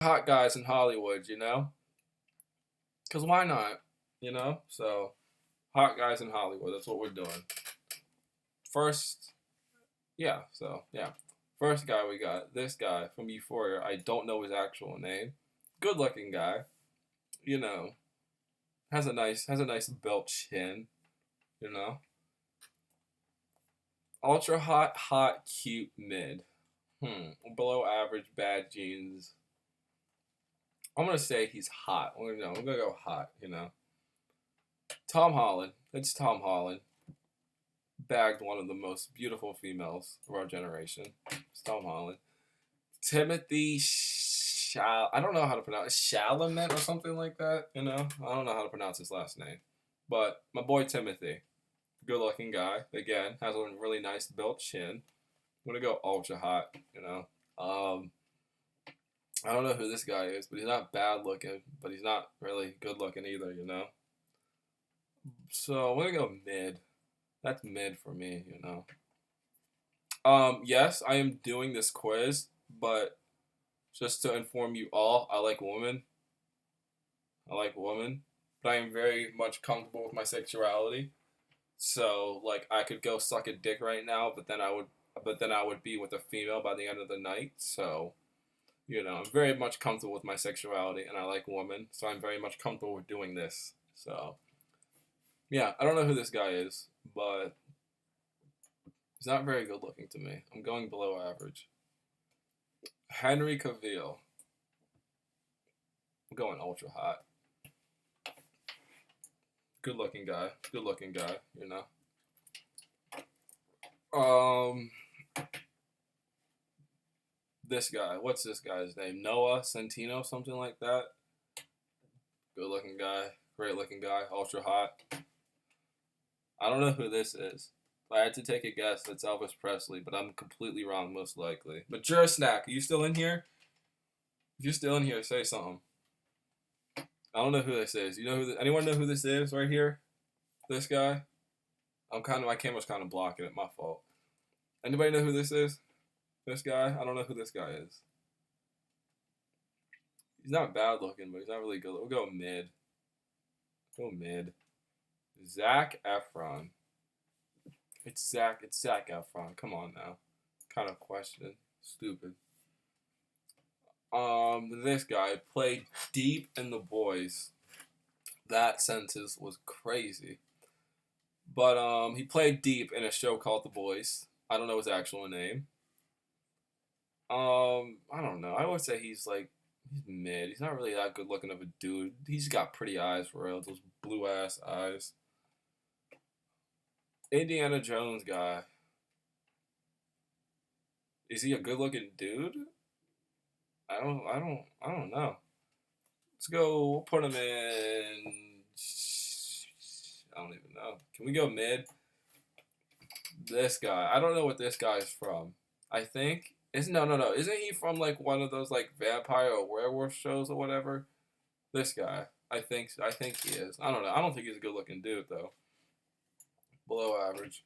hot guys in Hollywood, Because why not, So, hot guys in Hollywood, that's what we're doing. First, yeah. First guy we got, this guy from Euphoria. I don't know his actual name. Good looking guy, you know. Has a nice built chin, you know. Ultra hot, cute, mid. Below average, bad genes. I'm gonna say he's hot. I'm gonna go hot. Tom Holland. It's Tom Holland. Bagged one of the most beautiful females of our generation. It's Tom Holland. Timothy I don't know how to pronounce it. Chalamet or something like that. I don't know how to pronounce his last name. But my boy Timothy, good looking guy. Again, has a really nice built chin. I'm gonna go ultra hot. I don't know who this guy is, but he's not bad looking, but he's not really good looking either. So I'm gonna go mid. That's mid for me. Yes, I am doing this quiz, but just to inform you all, I like women. I like women, but I am very much comfortable with my sexuality. So like I could go suck a dick right now, but then I would be with a female by the end of the night. So, I'm very much comfortable with my sexuality and I like women, so I'm very much comfortable with doing this. So, yeah, I don't know who this guy is, but he's not very good looking to me. I'm going below average. Henry Cavill. I'm going ultra hot. Good looking guy. Good looking guy. Um, this guy. What's this guy's name? Noah Centino, something like that. Good looking guy. Great looking guy. Ultra hot. I don't know who this is. If I had to take a guess, that's Elvis Presley, but I'm completely wrong, most likely. But you're a snack. Are you still in here? If you're still in here, say something. I don't know who this is. Anyone know who this is right here? This guy? My camera's kind of blocking it. My fault. Anybody know who this is? This guy? I don't know who this guy is. He's not bad looking, but he's not really good. We'll go mid. Go mid. Zac Efron. It's Zac Efron. Come on now. Kind of question. Stupid. This guy played deep in The Boys. That sentence was crazy. But he played deep in a show called The Boys. I don't know his actual name. I don't know. I would say he's mid. He's not really that good looking of a dude. He's got pretty eyes for real. Those blue ass eyes. Indiana Jones guy. Is he a good looking dude? I don't know. Let's go. We'll put him in. I don't even know. Can we go mid? This guy. I don't know what this guy's from. I think no. Isn't he from like one of those like vampire or werewolf shows or whatever? This guy. I think he is. I don't know. I don't think he's a good looking dude though. Below average.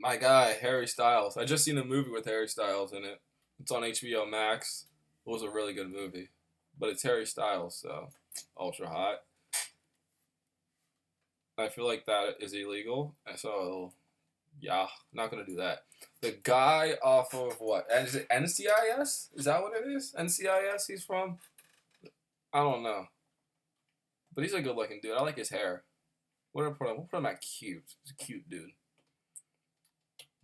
My guy, Harry Styles. I just seen a movie with Harry Styles in it. It's on HBO Max. It was a really good movie. But it's Harry Styles, so ultra hot. I feel like that is illegal. So yeah, not gonna do that. The guy off of what? Is it NCIS? Is that what it is? NCIS he's from? I don't know. But he's a good looking dude. I like his hair. We'll put him at cute. He's a cute dude.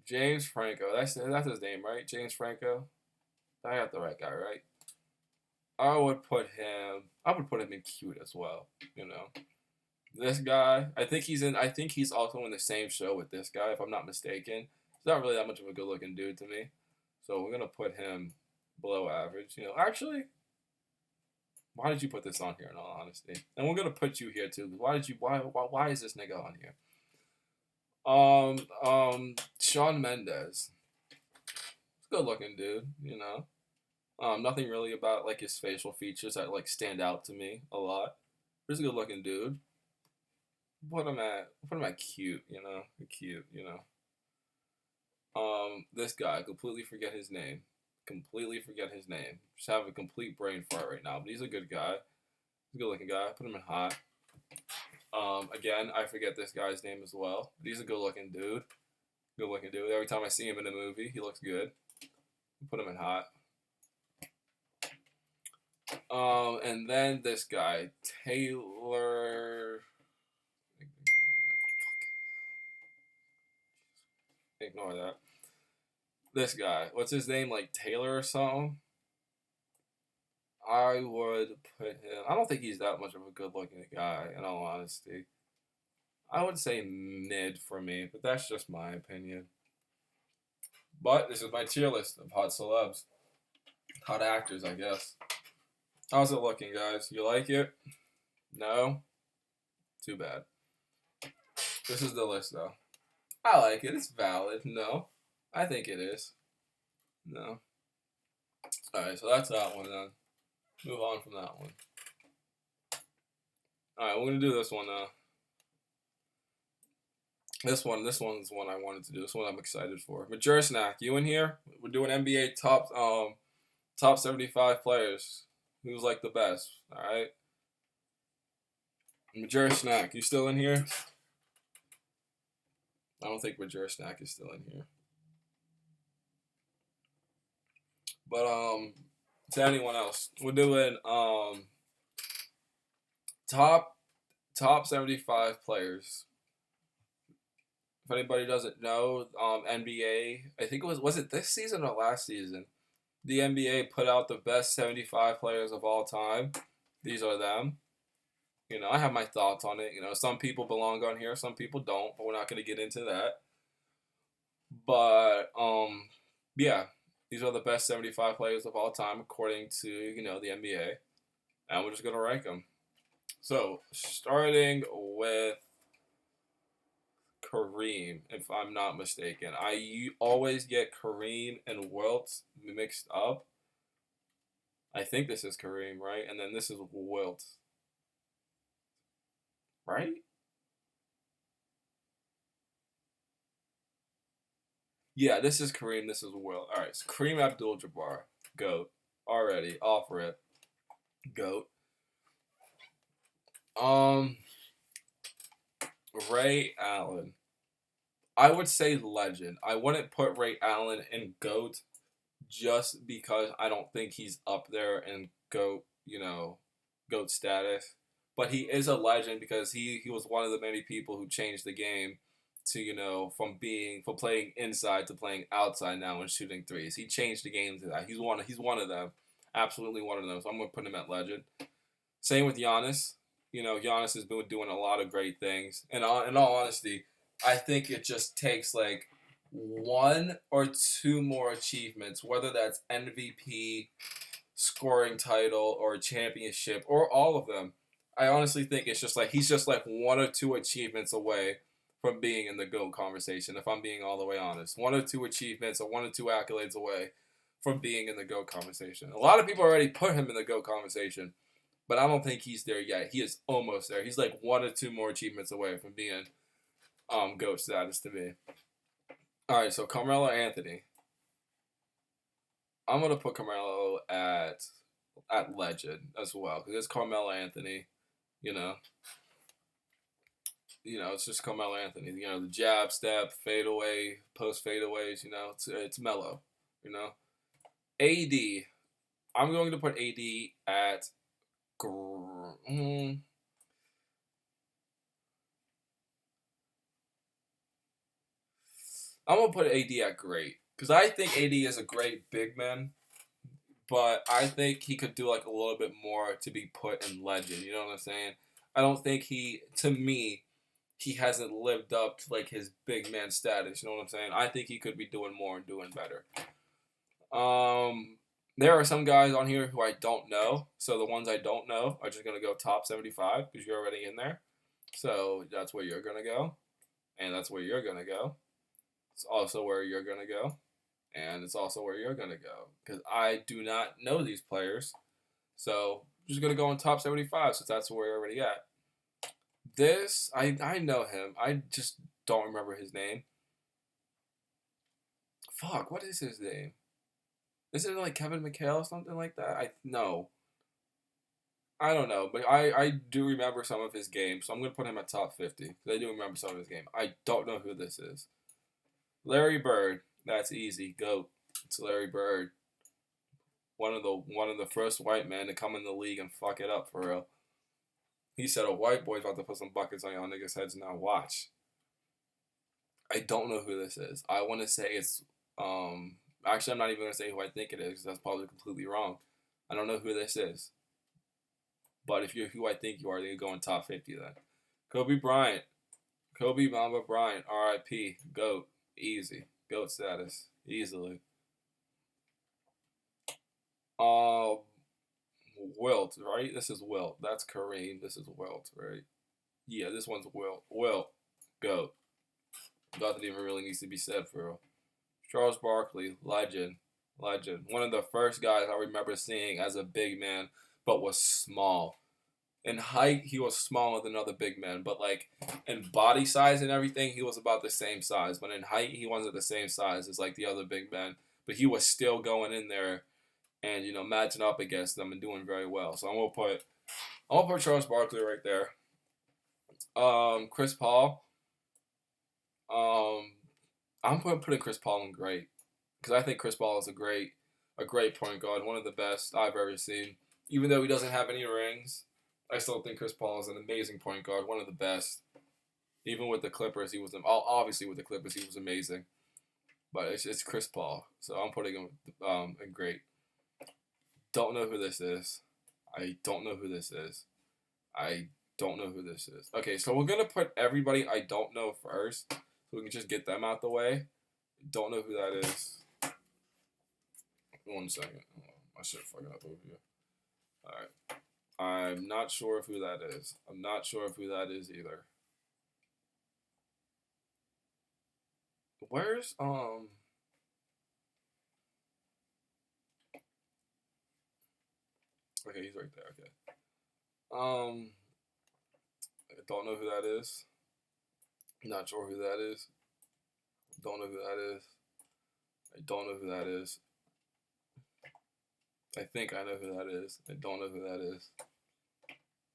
James Franco. That's his name, right? James Franco. I got the right guy, right? I would put him in cute as well. This guy. I think he's also in the same show with this guy, if I'm not mistaken. He's not really that much of a good looking dude to me. So we're gonna put him below average. Actually, why did you put this on here in all honesty? And we're gonna put you here too. Why is this nigga on here? Shawn Mendes. Good looking dude. Nothing really about like his facial features that like stand out to me a lot. He's a good looking dude. Put him at cute, cute. This guy, I completely forget his name. completely forget his name. Just have a complete brain fart right now. But he's a good guy. He's a good looking guy. Put him in hot. Again, I forget this guy's name as well. But he's a good looking dude. Good looking dude. Every time I see him in a movie, he looks good. Put him in hot. And then this guy, Taylor. Ignore that. This guy, what's his name? Like Taylor or something? I would put him. I don't think he's that much of a good looking guy, in all honesty. I would say mid for me, but that's just my opinion. But this is my tier list of hot celebs. Hot actors, I guess. How's it looking, guys? You like it? No? Too bad. This is the list, though. I like it. It's valid. No. I think it is. No. Alright, so that's that one then. Move on from that one. Alright, we're going to do this one now. This one's one I wanted to do. This one I'm excited for. Majursnak, you in here? We're doing NBA top 75 players. Who's like the best? Alright. Majursnak, you still in here? I don't think Majursnak is still in here. But to anyone else, we're doing top 75 players. If anybody doesn't know, NBA, I think was it this season or last season? The NBA put out the best 75 players of all time. These are them. You know, I have my thoughts on it. You know, some people belong on here, some people don't, but we're not going to get into that. But, yeah, these are the best 75 players of all time according to, you know, the NBA. And we're just going to rank them. So, starting with Kareem, if I'm not mistaken. I always get Kareem and Wilt mixed up. I think this is Kareem, right? And then this is Wilt. Right? Yeah, this is Kareem, this is Wilt. Alright, so Kareem Abdul-Jabbar. GOAT. Already, off rip. GOAT. Ray Allen. I would say legend. I wouldn't put Ray Allen in GOAT just because I don't think he's up there in GOAT, you know, GOAT status. But he is a legend because he was one of the many people who changed the game to, you know, from playing inside to playing outside now and shooting threes. He changed the game to that. He's one of them. Absolutely one of them. So I'm gonna put him at legend. Same with Giannis. You know, Giannis has been doing a lot of great things. And in all honesty, I think it just takes like one or two more achievements, whether that's MVP, scoring title, or championship, or all of them. I honestly think it's just like he's just like one or two achievements away from being in the GOAT conversation, if I'm being all the way honest. One or two achievements or one or two accolades away from being in the GOAT conversation. A lot of people already put him in the GOAT conversation, but I don't think he's there yet. He is almost there. He's like one or two more achievements away from being GOAT status to me. Alright, so Carmelo Anthony. I'm going to put Carmelo at legend as well, because it's Carmelo Anthony, you know. You know, it's just Carmelo Anthony. You know, the jab, step, fadeaway, post fadeaways, you know, it's mellow, you know. AD. I'm going to put AD at I'm going to put AD at great. Because I think AD is a great big man. But I think he could do like a little bit more to be put in legend. You know what I'm saying? I don't think to me, he hasn't lived up to like his big man status. You know what I'm saying? I think he could be doing more and doing better. There are some guys on here who I don't know. So the ones I don't know are just going to go top 75 because you're already in there. So that's where you're going to go. And that's where you're going to go. It's also where you're going to go. And it's also where you're going to go. Because I do not know these players. So I'm just going to go in top 75 since that's where you're already at. This, I know him. I just don't remember his name. Fuck, what is his name? Isn't it like Kevin McHale or something like that? No. I don't know, but I do remember some of his games, so I'm gonna put him at top 50 because I do remember some of his game. I don't know who this is. Larry Bird. That's easy. Goat. It's Larry Bird. One of the first white men to come in the league and fuck it up for real. He said a white boy's about to put some buckets on y'all niggas' heads now. Watch. I don't know who this is. I want to say it's actually I'm not even gonna say who I think it is because that's probably completely wrong. I don't know who this is. But if you're who I think you are, then you go in top 50 then. Kobe Bryant. Kobe Mamba Bryant. R.I.P. GOAT. Easy. GOAT status. Easily. Uh, Wilt, right? This is Wilt. That's Kareem. This is Wilt, right? Yeah, this one's Wilt. Wilt. GOAT. Nothing even really needs to be said for real. Charles Barkley. Legend. Legend. One of the first guys I remember seeing as a big man, but was small. In height, he was smaller than other big men, but like in body size and everything, he was about the same size. But in height, he wasn't the same size as like the other big men. But he was still going in there and matching up against them and doing very well. So I'm gonna put Charles Barkley right there. Chris Paul. Um, I'm putting Chris Paul in great because I think Chris Paul is a great point guard, one of the best I've ever seen. Even though he doesn't have any rings, I still think Chris Paul is an amazing point guard, one of the best. Even with the Clippers, he was obviously with the Clippers he was amazing. But it's Chris Paul, so I'm putting him in great. Don't know who this is. I don't know who this is. I don't know who this is. Okay, so we're gonna put everybody I don't know first, so we can just get them out the way. Don't know who that is. 1 second. Oh, I should fucking up over here. All right. I'm not sure of who that is. I'm not sure of who that is either. Where's Okay, he's right there. Okay. I don't know who that is. Not sure who that is. Don't know who that is. I don't know who that is. I think I know who that is. I don't know who that is.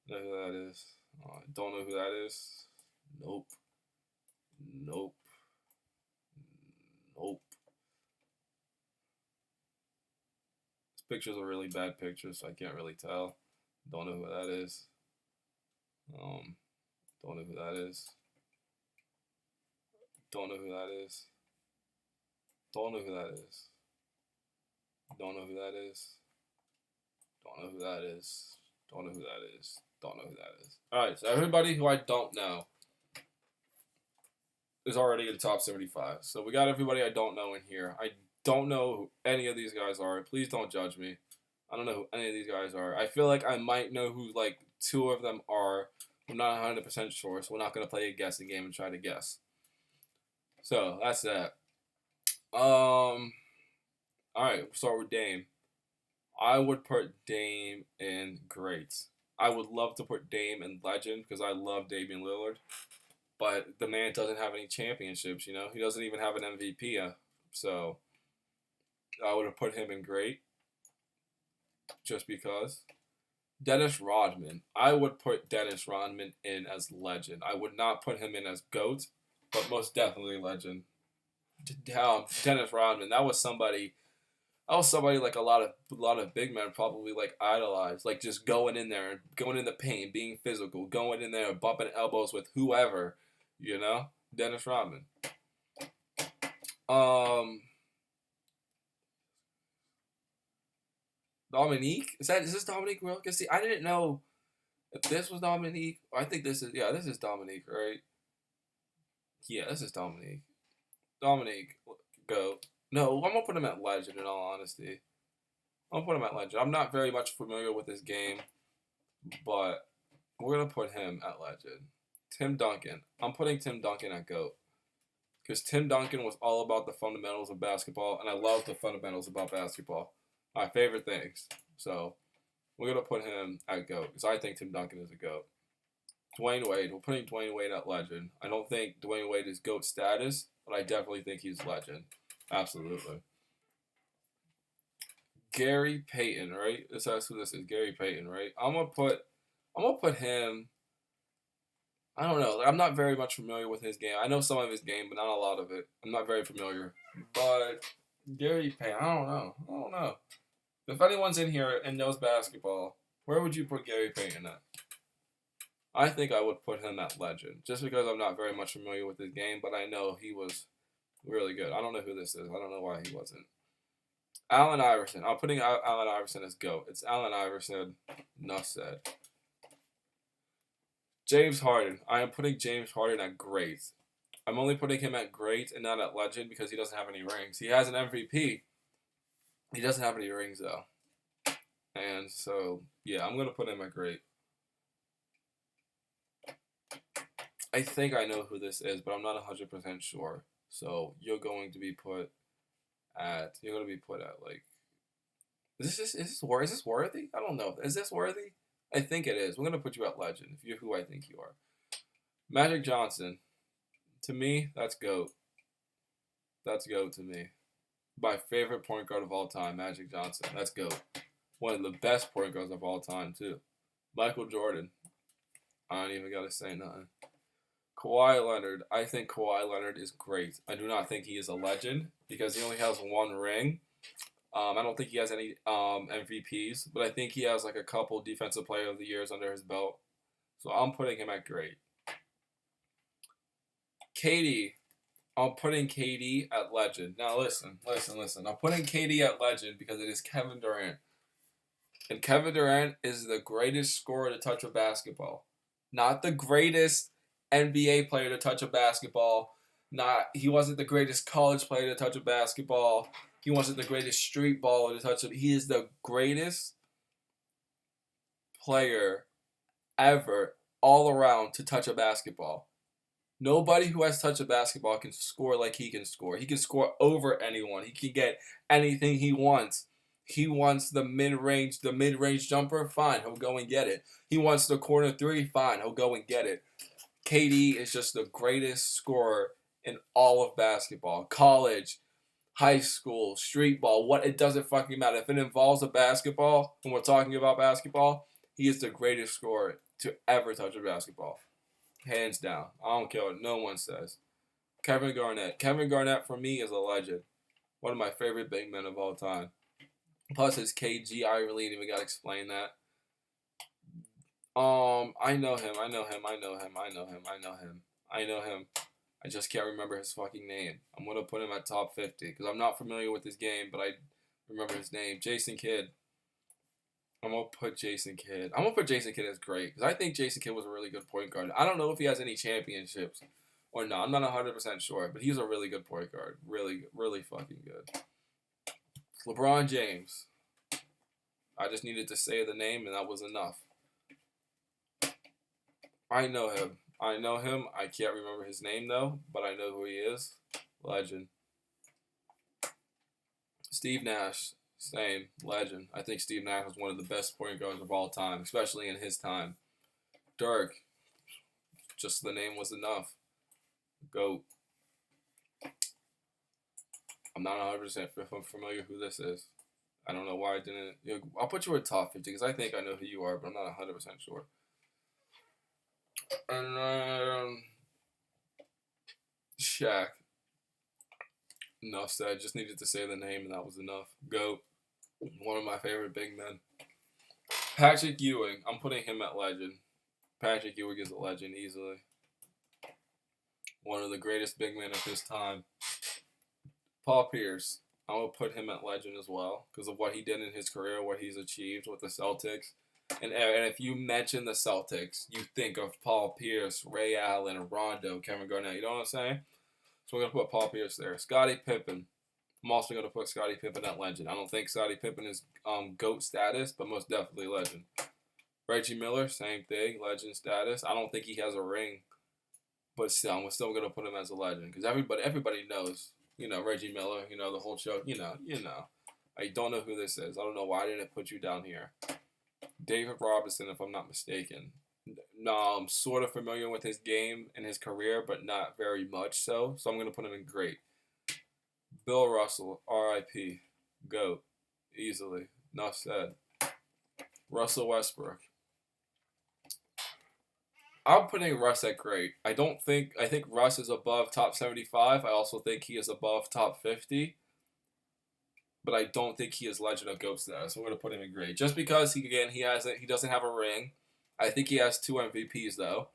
Know who that is. I don't know who that is. Nope. Nope. Nope. This picture's a really bad picture, so I can't really tell. Don't know who that is. Don't know who that is. Don't know who that is. Don't know who that is. Don't know who that is. Don't know who that is. Don't know who that is. Don't know who that is. Alright, so everybody who I don't know is already in the top 75. So we got everybody I don't know in here. I don't know who any of these guys are. Please don't judge me. I don't know who any of these guys are. I feel like I might know who like 2 of them are. I'm not 100% sure, so we're not going to play a guessing game and try to guess. So, that's that. Alright, we'll start with Dame. I would put Dame in great. I would love to put Dame in legend because I love Damian Lillard. But the man doesn't have any championships, He doesn't even have an MVP. So, I would have put him in great. Just because. Dennis Rodman. I would put Dennis Rodman in as legend. I would not put him in as GOAT, but most definitely legend. Dennis Rodman. That was somebody like a lot of big men probably like idolized, like just going in there and going in the paint, being physical, going in there and bumping elbows with whoever, Dennis Rodman. Dominique? Is this Dominique Wilkins? See, I didn't know if this was Dominique. I think this is Dominique, right? Yeah, this is Dominique. Dominique, go. No, I'm gonna put him at legend in all honesty. I'm gonna put him at legend. I'm not very much familiar with this game, but we're gonna put him at legend. Tim Duncan. I'm putting Tim Duncan at GOAT. Because Tim Duncan was all about the fundamentals of basketball, and I love the fundamentals about basketball. My favorite things. So, we're going to put him at GOAT, because I think Tim Duncan is a GOAT. Dwayne Wade. We're putting Dwayne Wade at legend. I don't think Dwayne Wade is GOAT status, but I definitely think he's legend. Absolutely. Gary Payton, right? That's who this is. Gary Payton, right? I'm gonna put him. I don't know. I'm not very much familiar with his game. I know some of his game, but not a lot of it. I'm not very familiar. But Gary Payton, I don't know. I don't know. If anyone's in here and knows basketball, where would you put Gary Payton at? I think I would put him at legend, just because I'm not very much familiar with his game, but I know he was really good. I don't know who this is. I don't know why he wasn't. Allen Iverson. I'm putting Allen Iverson as GOAT. It's Allen Iverson. Enough said. James Harden. I am putting James Harden at great. I'm only putting him at great and not at legend because he doesn't have any rings. He has an MVP. He doesn't have any rings, though. And so, yeah, I'm going to put him at great. I think I know who this is, but I'm not 100% sure. So you're going to be put at like, is this worthy? I don't know. Is this worthy? I think it is. We're gonna put you at legend if you're who I think you are. Magic Johnson, to me, that's GOAT. That's GOAT to me. My favorite point guard of all time, Magic Johnson. That's GOAT. One of the best point guards of all time too. Michael Jordan. I don't even gotta say nothing. Kawhi Leonard. I think Kawhi Leonard is great. I do not think he is a legend because he only has one ring. I don't think he has any MVPs, but I think he has like a couple Defensive Player of the Years under his belt. So I'm putting him at great. KD. I'm putting KD at legend. Now listen. I'm putting KD at legend because it is Kevin Durant. And Kevin Durant is the greatest scorer to touch a basketball. Not the greatest NBA player to touch a basketball. He wasn't the greatest college player to touch a basketball. He wasn't the greatest street baller to touch it. He is the greatest player ever, all around, to touch a basketball. Nobody who has touched a basketball can score like he can score. He can score over anyone. He can get anything he wants. He wants the mid-range jumper, fine, he'll go and get it. He wants the corner three, fine, he'll go and get it. KD is just the greatest scorer in all of basketball. College, high school, street ball, it doesn't fucking matter. If it involves a basketball, when we're talking about basketball, he is the greatest scorer to ever touch a basketball. Hands down. I don't care what no one says. Kevin Garnett. Kevin Garnett, for me, is a legend. One of my favorite big men of all time. Plus his KG, I really didn't even got to explain that. I know him. I just can't remember his fucking name. I'm going to put him at top 50 because I'm not familiar with his game, but I remember his name. Jason Kidd. I'm going to put Jason Kidd. I'm going to put Jason Kidd as great because I think Jason Kidd was a really good point guard. I don't know if he has any championships or not. I'm not 100% sure, but he's a really good point guard. Really, really fucking good. LeBron James. I just needed to say the name and that was enough. I know him. I can't remember his name though, but I know who he is. Legend. Steve Nash. Same. Legend. I think Steve Nash was one of the best point guards of all time, especially in his time. Dirk. Just the name was enough. GOAT. I'm not 100% familiar who this is. I don't know why I didn't. I'll put you in top 50 because I think I know who you are, but I'm not 100% sure. And Shaq. Enough said. Just needed to say the name and that was enough. GOAT. One of my favorite big men. Patrick Ewing. I'm putting him at legend. Patrick Ewing is a legend easily. One of the greatest big men of his time. Paul Pierce. I'm going to put him at legend as well because of what he did in his career, what he's achieved with the Celtics. And if you mention the Celtics, you think of Paul Pierce, Ray Allen, Rondo, Kevin Garnett. You know what I'm saying? So we're going to put Paul Pierce there. Scottie Pippen. I'm also going to put Scottie Pippen at legend. I don't think Scottie Pippen is GOAT status, but most definitely legend. Reggie Miller, same thing, legend status. I don't think he has a ring, but still, we're still going to put him as a legend because everybody knows, Reggie Miller, the whole show, I don't know who this is. I don't know why I didn't put you down here. David Robinson, if I'm not mistaken. No, I'm sort of familiar with his game and his career, but not very much so. So I'm going to put him in great. Bill Russell, R.I.P. GOAT. easily. Enough said. Russell Westbrook. I'm putting Russ at great. I think Russ is above top 75. I also think he is above top 50. But I don't think he is Legend of GOAT status. So I'm gonna put him in great. Just because he doesn't have a ring. I think he has 2 MVPs though.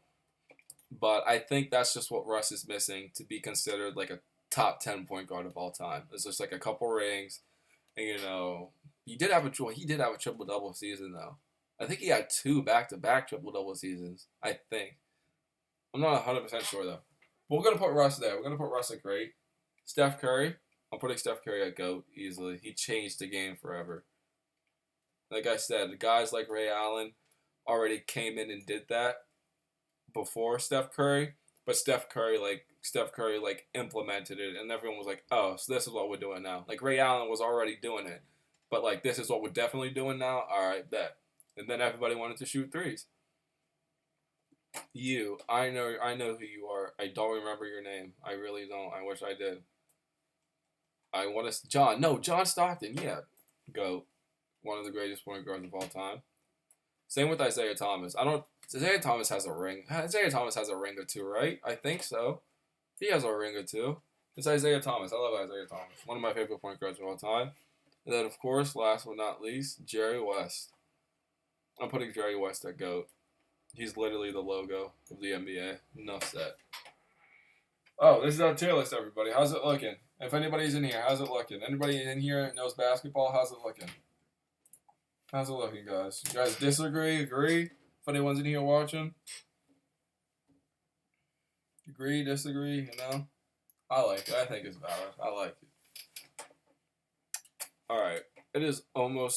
But I think that's just what Russ is missing to be considered like a top 10 point guard of all time. It's just like a couple rings, and he did have a triple double season though. I think he had 2 back-to-back triple-double seasons. I think. I'm not 100% sure, though. But we're going to put Russ there. We're going to put Russ at great. Steph Curry. I'm putting Steph Curry at GOAT easily. He changed the game forever. Like I said, guys like Ray Allen already came in and did that before Steph Curry. But Steph Curry implemented it. And everyone was like, oh, so this is what we're doing now. Like, Ray Allen was already doing it. But, like, this is what we're definitely doing now? All right, bet. And then everybody wanted to shoot threes. I know who you are. I don't remember your name. I really don't. I wish I did. John Stockton, yeah. GOAT. One of the greatest point guards of all time. Same with Isaiah Thomas. Isaiah Thomas has a ring. Isaiah Thomas has a ring or two, right? I think so. He has a ring or two. It's Isaiah Thomas. I love Isaiah Thomas. One of my favorite point guards of all time. And then, of course, last but not least, Jerry West. I'm putting Jerry West at GOAT. He's literally the logo of the NBA. Enough said. Oh, this is our tier list, everybody. How's it looking? If anybody's in here, how's it looking? Anybody in here knows basketball? How's it looking? How's it looking, guys? You guys disagree? Agree? If anyone's in here watching? Agree? Disagree? I like it. I think it's valid. I like it. Alright. It is almost